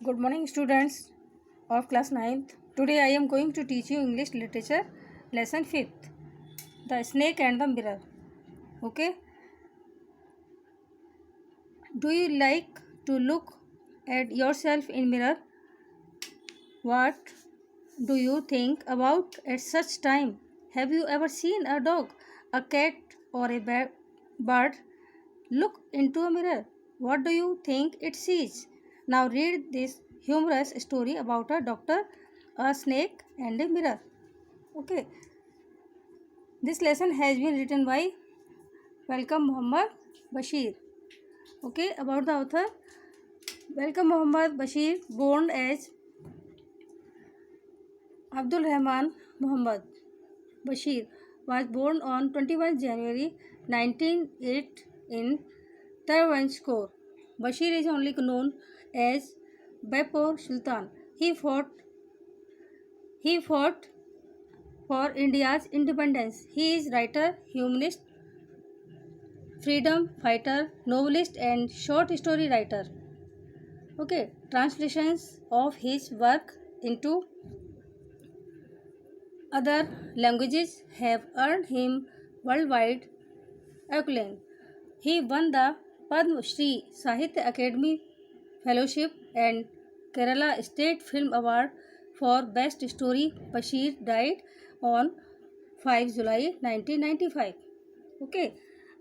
Good morning, students of class 9th. Today I am going to teach you English literature lesson 5th, The Snake and the Mirror. Okay. Do you like to look at yourself in mirror? What do you think about at such time? Have you ever seen a dog, a cat, or a bird look into a mirror? What do you think it sees? Now read this humorous story about a doctor, a snake, and a mirror. Okay. This lesson has been written by Welcome Muhammad Bashir. Okay, about the author. Welcome Muhammad Bashir, born as Abdul Rahman Muhammad Bashir, was born on 21 January 1908 in Travancore. Bashir is only known as Baipur Sultan. He fought for India's independence. He is writer, humanist, freedom fighter, novelist, and short story writer. Okay, translations of his work into other languages have earned him worldwide acclaim. He won the Padma Shri Sahitya Academy Fellowship and Kerala State Film Award for Best Story. Bashir died on 5 July 1995. Okay,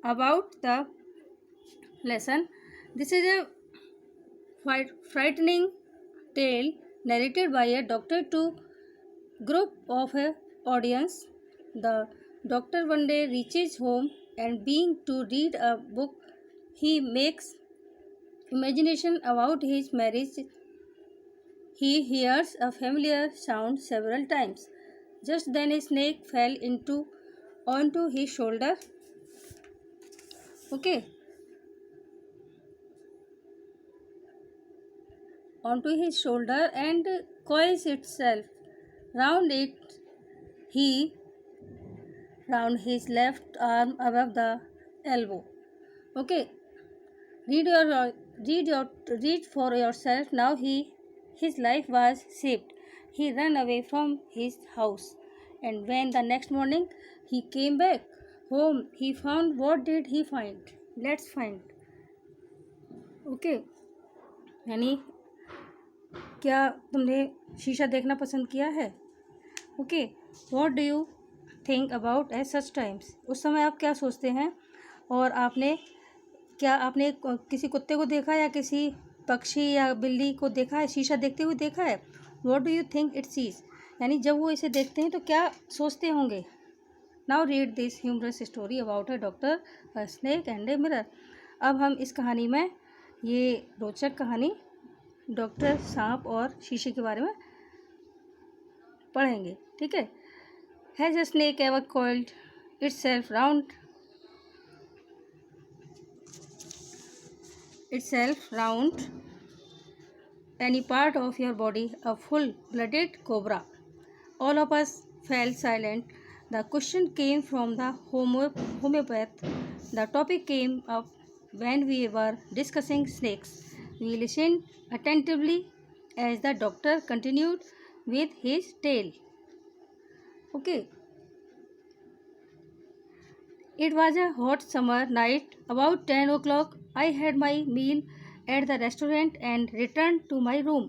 about the lesson. This is a frightening tale narrated by a doctor to group of a audience. The doctor one day reaches home and being to read a book, he makes imagination about his marriage. He hears a familiar sound several times. Just then a snake fell onto his shoulder. Okay. Onto his shoulder and coils itself round round his left arm above the elbow. Okay, read for yourself. Now his life was saved. He ran away from his house, and when the next morning he came back home, he found, what did he find? Let's find. Okay, यानी क्या तुमने शीशा देखना पसंद किया है? Okay, what do you think about at such times? उस समय आप क्या सोचते हैं? और आपने किसी कुत्ते को देखा या किसी पक्षी या बिल्ली को देखा है, शीशा देखते हुए देखा है? What do you think it sees? यानी जब वो इसे देखते हैं तो क्या सोचते होंगे? Now read this humorous story about a doctor, a snake and a mirror. अब हम इस कहानी में ये रोचक कहानी डॉक्टर, सांप और शीशे के बारे में पढ़ेंगे. ठीक है. Has a snake ever coiled itself round any part of your body? A full-blooded cobra. All of us fell silent. The question came from the homeopath. The topic came up when we were discussing snakes. We listened attentively as the doctor continued with his tale. Okay. It was a hot summer night. About 10 o'clock, I had my meal at the restaurant and returned to my room.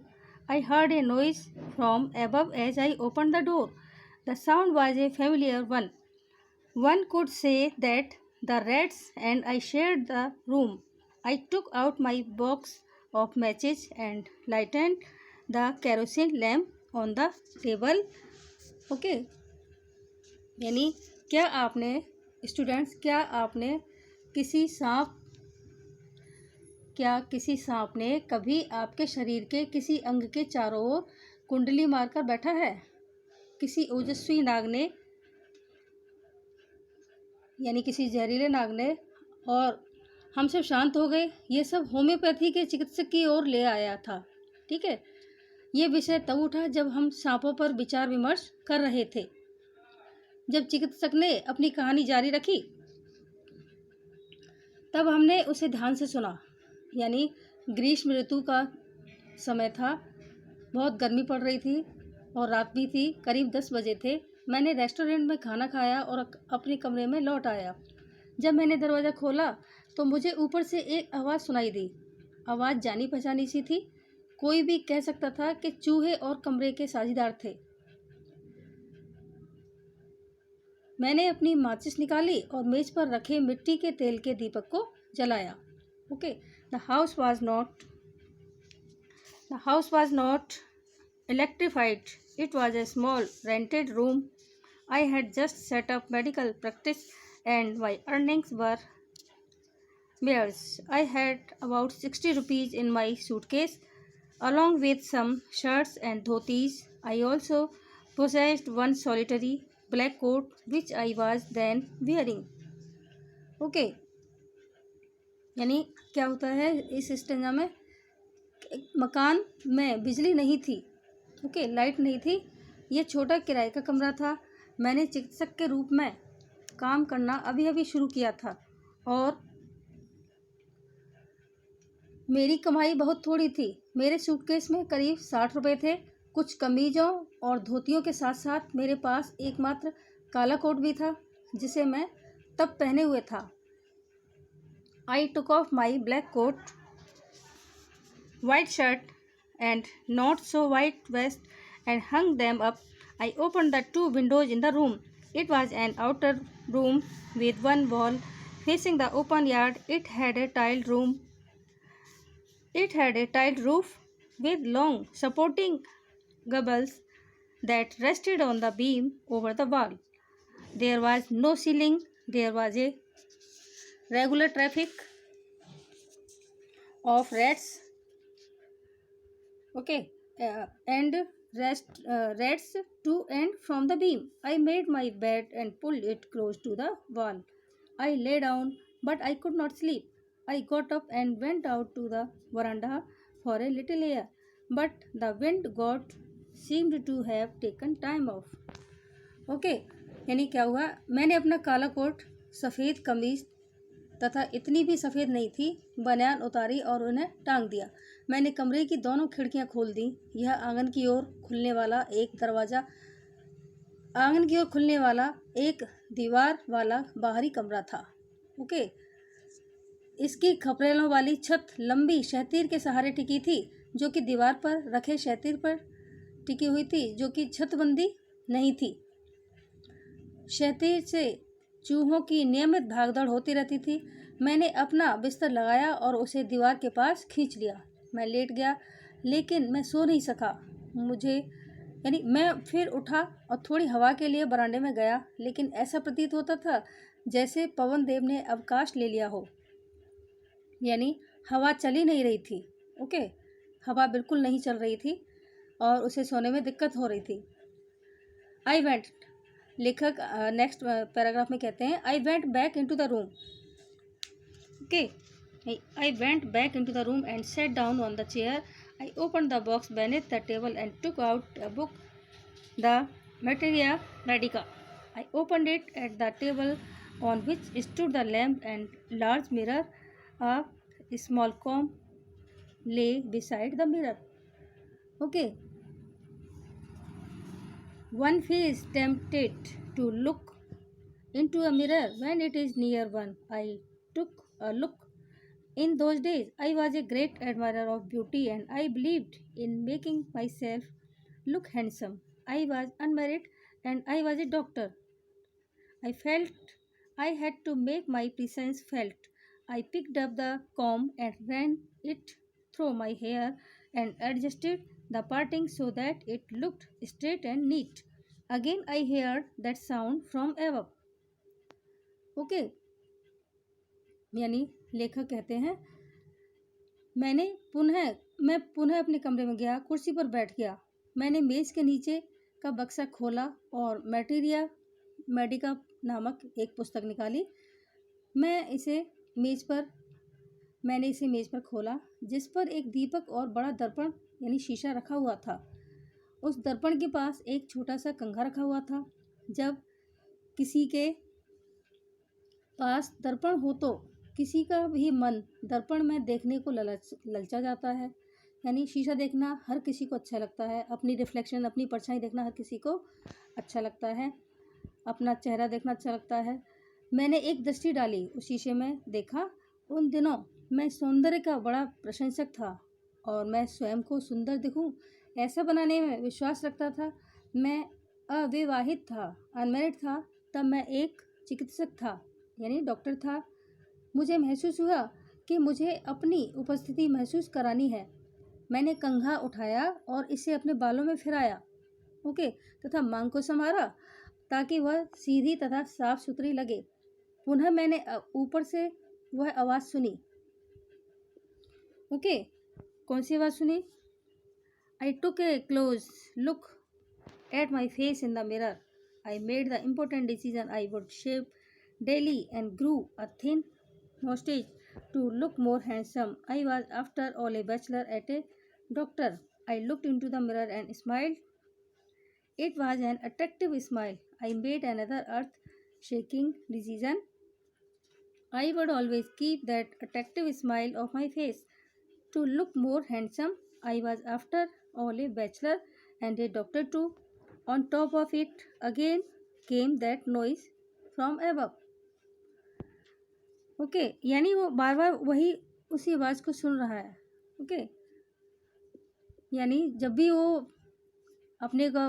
I heard a noise from above as I opened the door. The sound was a familiar one. One could say that the rats and I shared the room. I took out my box of matches and lighted the kerosene lamp on the table. Okay. यानी क्या आपने किसी सांप ने कभी आपके शरीर के किसी अंग के चारों ओर कुंडली मारकर बैठा है? किसी ओजस्वी नाग ने, यानी किसी जहरीले नाग ने, और हम सब शांत हो गए. ये सब होम्योपैथी के चिकित्सक की ओर ले आया था. ठीक है. ये विषय तब उठा जब हम सांपों पर विचार विमर्श कर रहे थे. जब चिकित्सक ने अपनी कहानी जारी रखी तब हमने उसे ध्यान से सुना. यानी ग्रीष्म ऋतु का समय था, बहुत गर्मी पड़ रही थी और रात भी थी, करीब 10 बजे थे। मैंने रेस्टोरेंट में खाना खाया और अपने कमरे में लौट आया। जब मैंने दरवाज़ा खोला तो मुझे ऊपर से एक आवाज़ सुनाई दी। आवाज़ जानी पहचानी सी थी, कोई भी कह सकता था कि चूहे और कमरे के साझीदार थे। मैंने अपनी माचिस निकाली और मेज पर रखे मिट्टी के तेल के दीपक को जलाया। Okay, the house was not electrified. It was a small rented room. I had just set up medical practice and my earnings were mears. I had about 60 rupees in my suitcase along with some shirts and dhotis. I also possessed one solitary black coat which I was then wearing. Okay, यानी क्या होता है इस stanza में, मकान में बिजली नहीं थी, ओके, लाइट नहीं थी। ये छोटा किराए का कमरा था। मैंने चिकित्सक के रूप में काम करना अभी अभी शुरू किया था और मेरी कमाई बहुत थोड़ी थी। मेरे सूटकेस में करीब 60 रुपये थे। कुछ कमीज़ों और धोतियों के साथ साथ मेरे पास एकमात्र काला कोट भी था जिसे मैं तब पहने हुए था। I took off my black coat, white shirt and not so white vest and hung them up. I opened the two windows in the room. It was an outer room with one wall facing the open yard. It had a tiled roof with long supporting gables that rested on the beam over the wall. There was no ceiling. There was a regular traffic of rats, okay, and rats to and from the beam. I made my bed and pulled it close to the wall. I lay down, but I could not sleep. I got up and went out to the veranda for a little air, but the wind god seemed to have taken time off. Okay, यानी क्या हुआ, मैंने अपना काला coat, सफ़ेद कमीज तथा इतनी भी सफ़ेद नहीं थी बनियान उतारी और उन्हें टांग दिया। मैंने कमरे की दोनों खिड़कियां खोल दी। यह आंगन की ओर खुलने वाला एक दीवार वाला बाहरी कमरा था। ओके, इसकी खपरेलों वाली छत लंबी शहतीर के सहारे टिकी थी जो कि दीवार पर रखे शहतीर पर टिकी हुई थी, जो कि छतबंदी नहीं थी। शहतीर से चूहों की नियमित भागदौड़ होती रहती थी। मैंने अपना बिस्तर लगाया और उसे दीवार के पास खींच लिया। मैं लेट गया लेकिन मैं सो नहीं सका। मैं फिर उठा और थोड़ी हवा के लिए बरामदे में गया, लेकिन ऐसा प्रतीत होता था जैसे पवन देव ने अवकाश ले लिया हो। यानी हवा चल ही नहीं रही थी। ओके, हवा बिल्कुल नहीं चल रही थी और उसे सोने में दिक्कत हो रही थी। आई वेंट, लेखक नेक्स्ट पैराग्राफ में कहते हैं, I went back into the room. Okay, I went back into the room and sat down on the chair. I opened the box beneath the table and took out a book, the Materia Medica. I opened it at the table on which stood the lamp and large mirror. A small comb lay beside the mirror. Okay. One feels tempted to look into a mirror when it is near one. I took a look. In those days, I was a great admirer of beauty and I believed in making myself look handsome. I was unmarried and I was a doctor. I felt I had to make my presence felt. I picked up the comb and ran it through my hair and adjusted the parting so that it looked straight and neat. Again, I heard that sound from above. Okay. यानी लेखक कहते हैं, मैं पुनः अपने कमरे में गया, कुर्सी पर बैठ गया। मैंने मेज़ के नीचे का बक्सा खोला और मैटेरिया मेडिका नामक एक पुस्तक निकाली। मैंने इसे मेज़ पर खोला जिस पर एक दीपक और बड़ा दर्पण यानी शीशा रखा हुआ था। उस दर्पण के पास एक छोटा सा कंघा रखा हुआ था। जब किसी के पास दर्पण हो तो किसी का भी मन दर्पण में देखने को ललचा जाता है। यानी शीशा देखना हर किसी को अच्छा लगता है, अपनी रिफ्लेक्शन, अपनी परछाई देखना हर किसी को अच्छा लगता है, अपना चेहरा देखना अच्छा लगता है। मैंने एक दृष्टि डाली, उस शीशे में देखा। उन दिनों मैं सौंदर्य का बड़ा प्रशंसक था और मैं स्वयं को सुंदर दिखूं ऐसा बनाने में विश्वास रखता था। मैं अविवाहित था, अनमैरिड था, तब मैं एक चिकित्सक था, यानी डॉक्टर था। मुझे महसूस हुआ कि मुझे अपनी उपस्थिति महसूस करानी है। मैंने कंघा उठाया और इसे अपने बालों में फिराया, ओके, तथा मांग को संवारा ताकि वह सीधी तथा साफ सुथरी लगे। पुनः मैंने ऊपर से वह आवाज़ सुनी, ओके। कौन सी आवाज़ सुनी? I took a close look at my face in the mirror. I made the important decision I would shave daily and grew a thin mustache to look more handsome. I was, after all, a bachelor at a doctor. I looked into the mirror and smiled. It was an attractive smile. I made another earth-shaking decision. I would always keep that attractive smile of my face to look more handsome. I was, after all, a bachelor and a doctor too. On top of it, again came that noise from above. Okay, यानी वो बार बार वही उसी आवाज़ को सुन रहा है, okay. यानी जब भी वो अपने का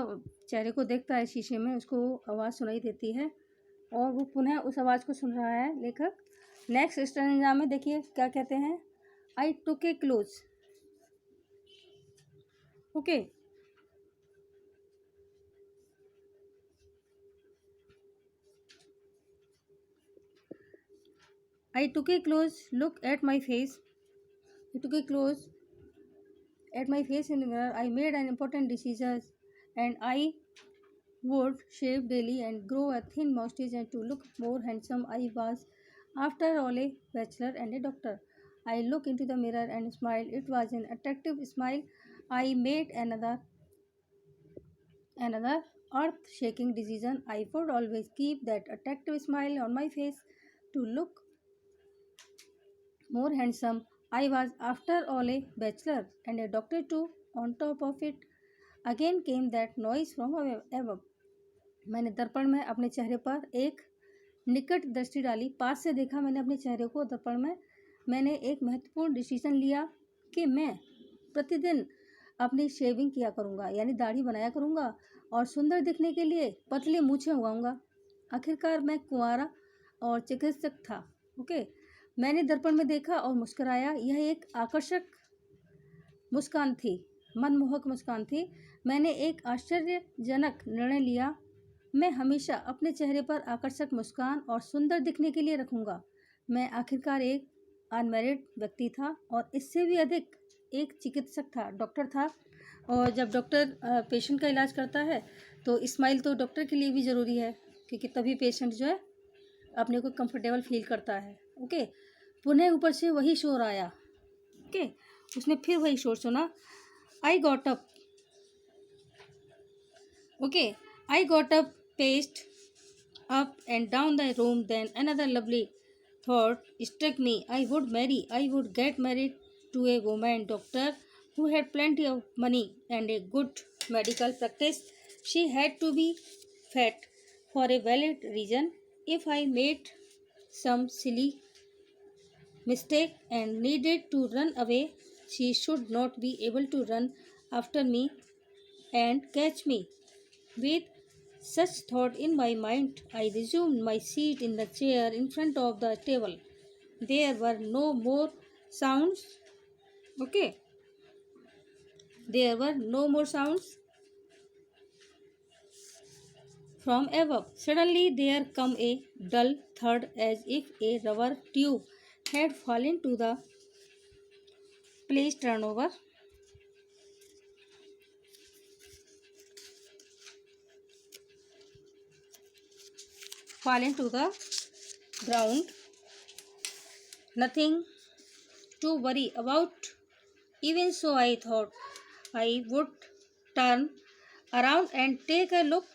चेहरे को देखता है शीशे में, उसको वो आवाज़ सुनाई देती है और वो पुनः उस आवाज़ को सुन रहा है लेखक। नेक्स्ट स्टैंजा में देखिए क्या कहते हैं, I took a close, okay. I took a close look at my face. I took a close at my face in the mirror. I made an important decision, and I would shave daily and grow a thin mustache and to look more handsome. I was, after all, a bachelor and a doctor. I looked into the mirror and smiled. It was an attractive smile. I made another earth-shaking decision. I would always keep that attractive smile on my face to look more handsome. I was, after all, a bachelor and a doctor too. On top of it, again came that noise from above. मैंने दर्पण में अपने चेहरे पर एक निकट दृष्टि डाली, पास से देखा मैंने अपने चेहरे को दर्पण में। मैंने एक महत्वपूर्ण डिसीजन लिया कि मैं प्रतिदिन अपनी शेविंग किया करूँगा, यानी दाढ़ी बनाया करूँगा और सुंदर दिखने के लिए पतली मूछें उगाऊँगा। आखिरकार मैं कुंवारा और चिकित्सक था, ओके। मैंने दर्पण में देखा और मुस्कुराया। यह एक आकर्षक मुस्कान थी, मनमोहक मुस्कान थी। मैंने एक आश्चर्यजनक निर्णय लिया, मैं हमेशा अपने चेहरे पर आकर्षक मुस्कान और सुंदर दिखने के लिए रखूँगा। मैं आखिरकार एक अनमैरिड व्यक्ति था और इससे भी अधिक एक चिकित्सक था, डॉक्टर था। और जब डॉक्टर पेशेंट का इलाज करता है तो स्माइल तो डॉक्टर के लिए भी ज़रूरी है, क्योंकि तभी पेशेंट जो है अपने को कंफर्टेबल फील करता है, ओके। पुनः ऊपर से वही शोर आया, ओके। उसने फिर वही शोर सुना, I got up, okay. I got up, paced up and down the room. Then another lovely thought struck me. I would marry. I would get married to a woman doctor who had plenty of money and a good medical practice. She had to be fat for a valid reason. If I made some silly mistake and needed to run away, she should not be able to run after me and catch me. With such thought in my mind, I resumed my seat in the chair in front of the table. There were no more sounds. Okay. There were no more sounds from above. Suddenly there came a dull thud as if a rubber tube had fallen to the place turnover. Fallen to the ground. Nothing to worry about. Even so, I thought I would turn around and take a look.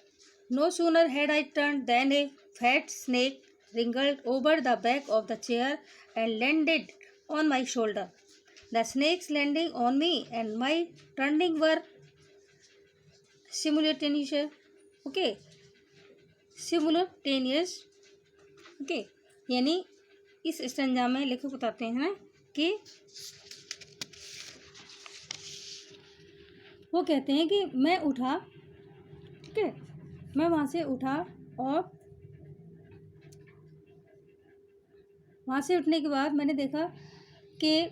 No sooner had I turned than a fat snake wriggled over the back of the chair and landed on my shoulder. The snakes landing on me and my turning were simultaneous. Okay, simultaneous. Okay, यानी इस stanza में लेखक बताते हैं ना कि वो कहते हैं कि मैं उठा, ठीक है, मैं वहाँ से उठा और वहाँ से उठने के बाद मैंने देखा कि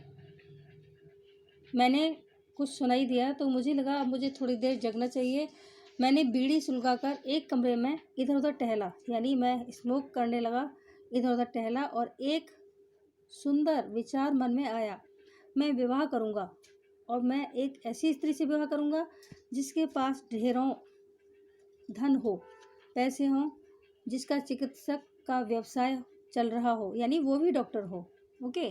मैंने कुछ सुनाई दिया, तो मुझे लगा अब मुझे थोड़ी देर जगना चाहिए। मैंने बीड़ी सुलगाकर एक कमरे में इधर उधर टहला, यानी मैं स्मोक करने लगा, इधर उधर टहला और एक सुंदर विचार मन में आया। मैं विवाह करूँगा और मैं एक ऐसी स्त्री से विवाह करूँगा जिसके पास ढेरों धन हो, पैसे हों, जिसका चिकित्सक का व्यवसाय चल रहा हो, यानी वो भी डॉक्टर हो। ओके,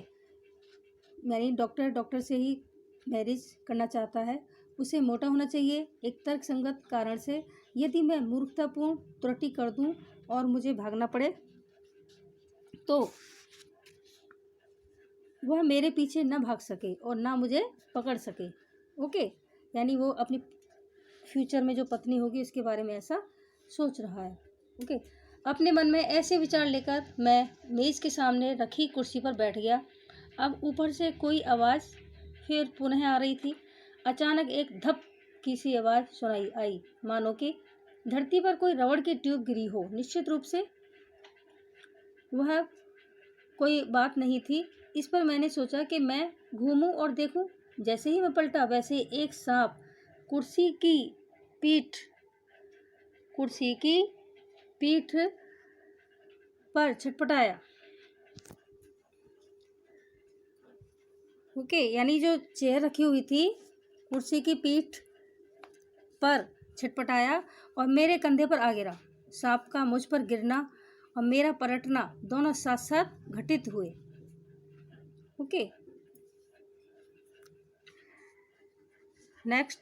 यानी डॉक्टर से ही मैरिज करना चाहता है। उसे मोटा होना चाहिए एक तर्क संगत कारण से। यदि मैं मूर्खतापूर्ण त्रुटि कर दूं और मुझे भागना पड़े तो वह मेरे पीछे न भाग सके और ना मुझे पकड़ सके। ओके, यानी वो अपनी फ्यूचर में जो पत्नी होगी उसके बारे में ऐसा सोच रहा है। ओके, अपने मन में ऐसे विचार लेकर मैं मेज़ के सामने रखी कुर्सी पर बैठ गया। अब ऊपर से कोई आवाज़ फिर पुनः आ रही थी। अचानक एक धप की सी आवाज़ सुनाई आई, मानो कि धरती पर कोई रबड़ की ट्यूब गिरी हो। निश्चित रूप से वह कोई बात नहीं थी। इस पर मैंने सोचा कि मैं घूमूं और देखूं। जैसे ही मैं पलटा वैसे एक सांप कुर्सी की पीठ पर छटपटाया। ओके, यानी जो चेयर रखी हुई थी कुर्सी की पीठ पर छटपटाया और मेरे कंधे पर आ गिरा। सांप का मुझ पर गिरना और मेरा पलटना दोनों साथ साथ घटित हुए। Okay, next,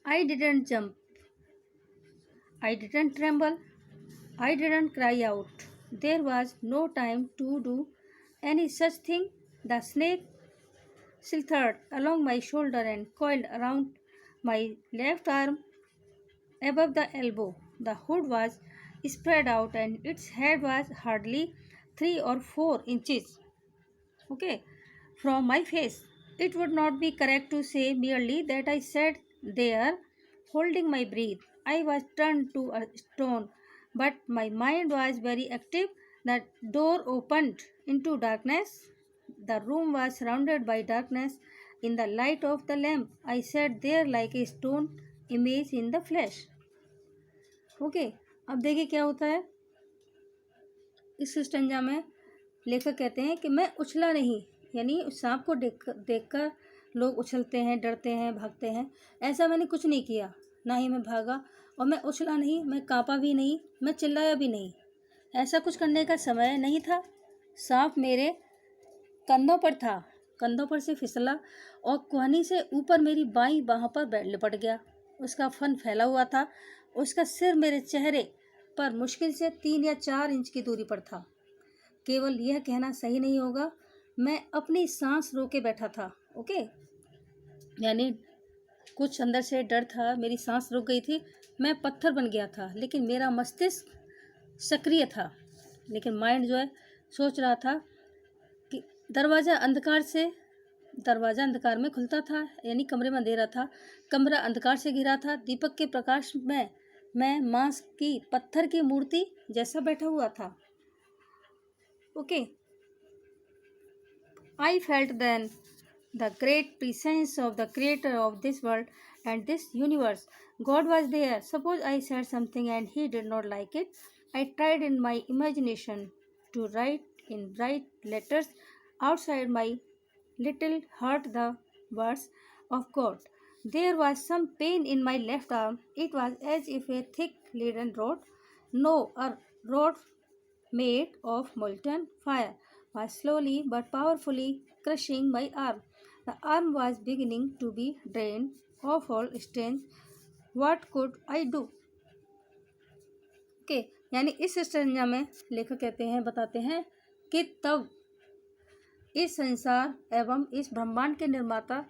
I didn't jump, I didn't tremble, I didn't cry out. There was no time to do any such thing. The snake slithered along my shoulder and coiled around my left arm above the elbow. The hood was spread out and its head was hardly 3 or 4 inches, okay, from my face. It would not be correct to say merely that I sat there holding my breath. I was turned to a stone, but my mind was very active. The door opened into darkness. The room was surrounded by darkness. In the light of the lamp, I sat there like a stone image in the flesh. Okay, अब देखिए क्या होता है इस stanza में। लेखक कहते हैं कि मैं उछला नहीं, यानी उस सांप को देखकर लोग उछलते हैं, डरते हैं, भागते हैं। ऐसा मैंने कुछ नहीं किया, ना ही मैं भागा और मैं उछला नहीं, मैं कांपा भी नहीं, मैं चिल्लाया भी नहीं। ऐसा कुछ करने का समय नहीं था। सांप मेरे कंधों पर था, कंधों पर से फिसला और कोहनी से ऊपर मेरी बाईं बाह पर लिपट गया। उसका फन फैला हुआ था। उसका सिर मेरे चेहरे पर मुश्किल से 3 या 4 इंच की दूरी पर था। केवल यह कहना सही नहीं होगा, मैं अपनी सांस रोके बैठा था। ओके, यानी कुछ अंदर से डर था, मेरी सांस रुक गई थी, मैं पत्थर बन गया था, लेकिन मेरा मस्तिष्क सक्रिय था। लेकिन माइंड जो है सोच रहा था कि दरवाज़ा अंधकार में खुलता था, यानी कमरे में अंधेरा था, कमरा अंधकार से घिरा था। दीपक के प्रकाश में मैं मांस की पत्थर की मूर्ति जैसा बैठा हुआ था। Okay, I felt then the great presence of the creator of this world and this universe. God was there. Suppose I said something and he did not like it. I tried in my imagination to write in bright letters outside my little heart the words of God. There was some pain in my left arm. It was as if a thick leaden rod, no, a rod made of molten fire, was slowly but powerfully crushing my arm. The arm was beginning to be drained of all strength. What could I do? Okay, यानी इस stanza में लेखक कहते हैं, बताते हैं कि तब इस संसार एवं इस ब्रह्मांड के निर्माता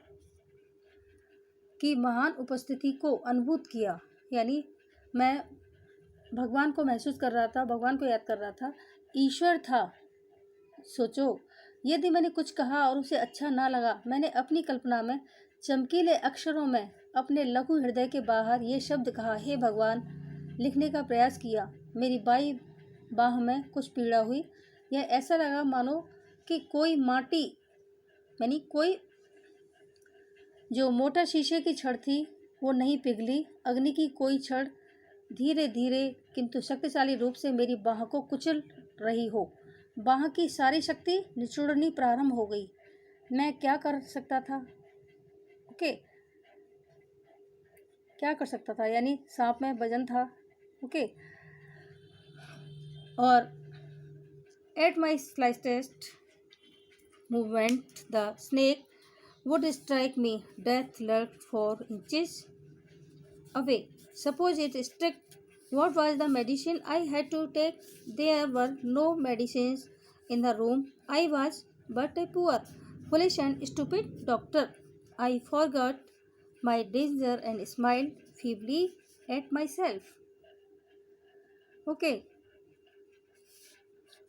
की महान उपस्थिति को अनुभूत किया। यानी मैं भगवान को महसूस कर रहा था, भगवान को याद कर रहा था, ईश्वर था। सोचो, यदि मैंने कुछ कहा और उसे अच्छा ना लगा, मैंने अपनी कल्पना में चमकीले अक्षरों में अपने लघु हृदय के बाहर ये शब्द कहा, हे भगवान, लिखने का प्रयास किया। मेरी बाई बाह में कुछ पीड़ा हुई। यह ऐसा लगा मानो कि कोई माटी, यानी कोई जो मोटा शीशे की छड़ थी वो नहीं पिघली। अग्नि की कोई छड़ धीरे धीरे किंतु शक्तिशाली रूप से मेरी बाह को कुचल रही हो। बाह की सारी शक्ति निचोड़नी प्रारंभ हो गई। मैं क्या कर सकता था? ओके, क्या कर सकता था? यानी सांप में वजन था। ओके, और at my slightest movement the snake would strike me. Death lurked 4 inches away. Suppose it struck, what was the medicine I had to take? There were no medicines in the room. I was but a poor, foolish and stupid doctor. I forgot my danger and smiled feebly at myself. Okay.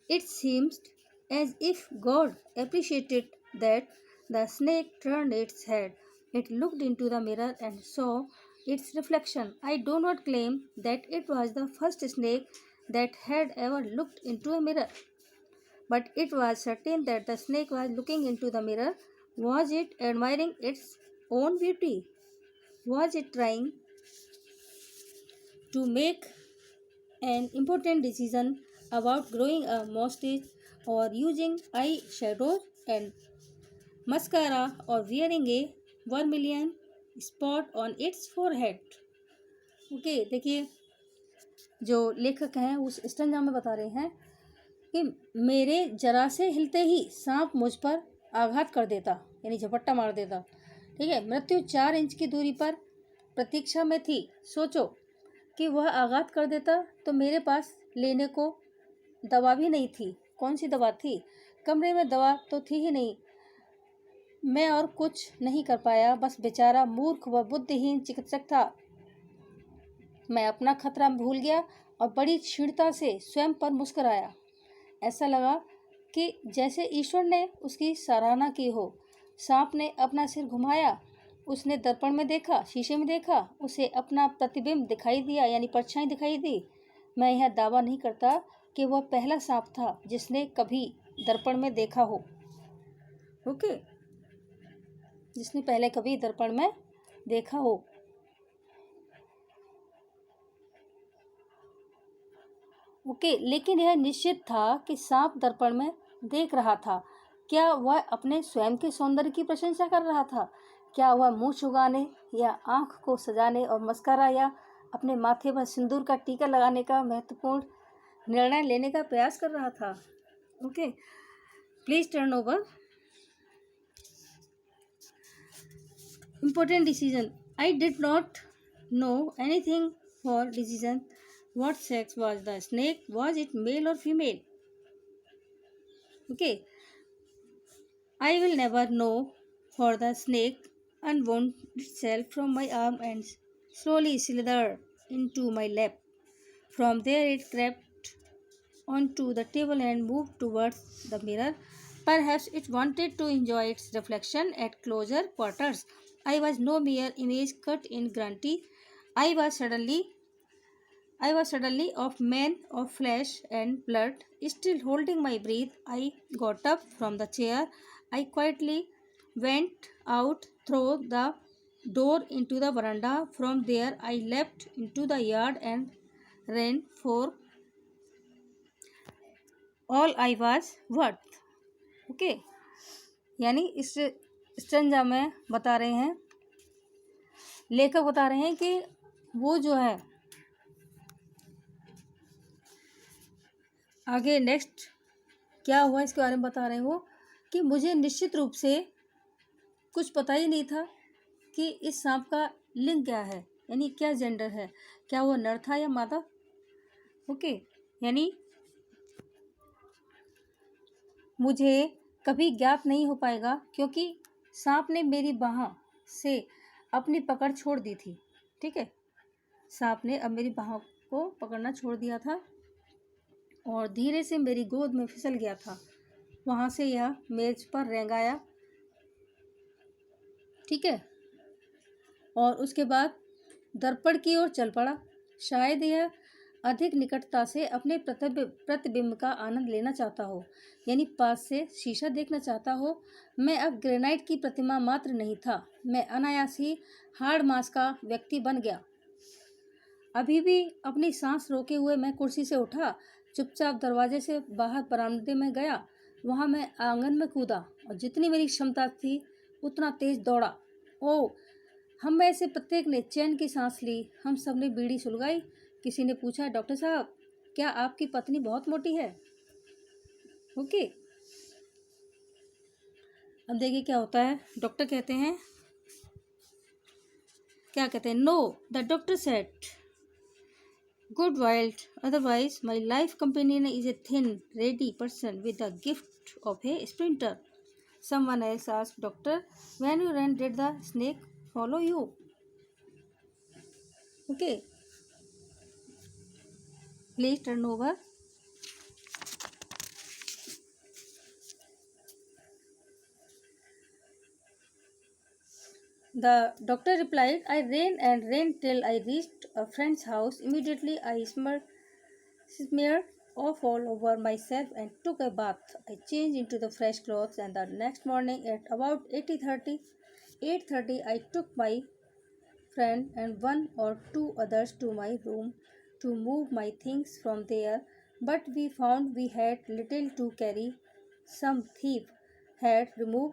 It seems as if God appreciated that the snake turned its head. It looked into the mirror and saw its reflection. I do not claim that it was the first snake that had ever looked into a mirror, but it was certain that the snake was looking into the mirror. Was it admiring its own beauty? Was it trying to make an important decision about growing a mustache or using eye shadows and mascara or wearing a vermilion spot on its forehead? Okay, देखिए जो लेखक हैं उस stanza में बता रहे हैं कि मेरे जरा से हिलते ही सांप मुझ पर आघात कर देता, यानी झपट्टा मार देता। ठीक है, मृत्यु 4 इंच की दूरी पर प्रतीक्षा में थी। सोचो कि वह आघात कर देता तो मेरे पास लेने को दवा भी नहीं थी। कौन सी दवा थी? कमरे में दवा तो थी ही नहीं। मैं और कुछ नहीं कर पाया, बस बेचारा मूर्ख व बुद्धिहीन चिकित्सक था। मैं अपना खतरा भूल गया और बड़ी क्षीणता से स्वयं पर मुस्कुराया। ऐसा लगा कि जैसे ईश्वर ने उसकी सराहना की हो। सांप ने अपना सिर घुमाया, उसने दर्पण में देखा, शीशे में देखा, उसे अपना प्रतिबिंब दिखाई दिया, यानी परछाई दिखाई दी। मैं यह दावा नहीं करता कि वह पहला सांप था जिसने कभी दर्पण में देखा हो। ओके, जिसने पहले कभी दर्पण में देखा हो। ओके, लेकिन यह निश्चित था कि सांप दर्पण में देख रहा था। क्या वह अपने स्वयं के सौंदर्य की प्रशंसा कर रहा था? क्या वह मुंह छुगाने या आंख को सजाने और मस्कारा या अपने माथे पर सिंदूर का टीका लगाने का महत्वपूर्ण निर्णय लेने का प्रयास कर रहा था? Okay, please turn over. Important decision. I did not know anything for decision. What sex was the snake? Was it male or female? Okay. I will never know, for the snake unwound itself from my arm and slowly slithered into my lap. From there it crept onto the table and moved towards the mirror. Perhaps it wanted to enjoy its reflection at closer quarters. I was no mere image cut in granite. I was suddenly of man of flesh and blood. Still holding my breath, I got up from the chair. I quietly went out through the door into the veranda. From there, I leapt into the yard and ran for all I was worth. Okay, यानी इस stanza में बता रहे हैं, लेखक बता रहे हैं कि वो जो है आगे नेक्स्ट क्या हुआ इसके बारे में बता रहे हो कि मुझे निश्चित रूप से कुछ पता ही नहीं था कि इस सांप का लिंग क्या है, यानी क्या जेंडर है, क्या वो नर था या मादा। ओके, यानी मुझे कभी ज्ञात नहीं हो पाएगा, क्योंकि सांप ने मेरी बाह से अपनी पकड़ छोड़ दी थी। ठीक है, सांप ने अब मेरी बाह को पकड़ना छोड़ दिया था और धीरे से मेरी गोद में फिसल गया था। वहाँ से यह मेज पर रेंगाया। ठीक है, और उसके बाद दर्पण की ओर चल पड़ा। शायद यह अधिक निकटता से अपने प्रतिबिंब का आनंद लेना चाहता हो, यानी पास से शीशा देखना चाहता हो। मैं अब ग्रेनाइट की प्रतिमा मात्र नहीं था, मैं अनायास ही हाड़ मांस का व्यक्ति बन गया। अभी भी अपनी सांस रोके हुए मैं कुर्सी से उठा, चुपचाप दरवाजे से बाहर बरामदे में गया। वहाँ मैं आंगन में कूदा और जितनी मेरी क्षमता थी उतना तेज दौड़ा। ओह, हम में से प्रत्येक ने चैन की सांस ली। हम सब ने बीड़ी सुलगाई। किसी ने पूछा, डॉक्टर साहब, क्या आपकी पत्नी बहुत मोटी है? ओके, अब देखिए क्या होता है। डॉक्टर कहते हैं, क्या कहते हैं, no, the doctor said, good wild, otherwise my life companion is a thin ready person with the gift of a sprinter. Someone else asked, doctor, when you ran, did the snake follow you? Okay, please turn over. The doctor replied, I ran and ran till I reached a friend's house. Immediately I smeared off all over myself and took a bath. I changed into the fresh clothes, and the next morning at about 8:30, I took my friend and one or two others to my room to move my things from there, but we found we had little to carry. Some thief had removed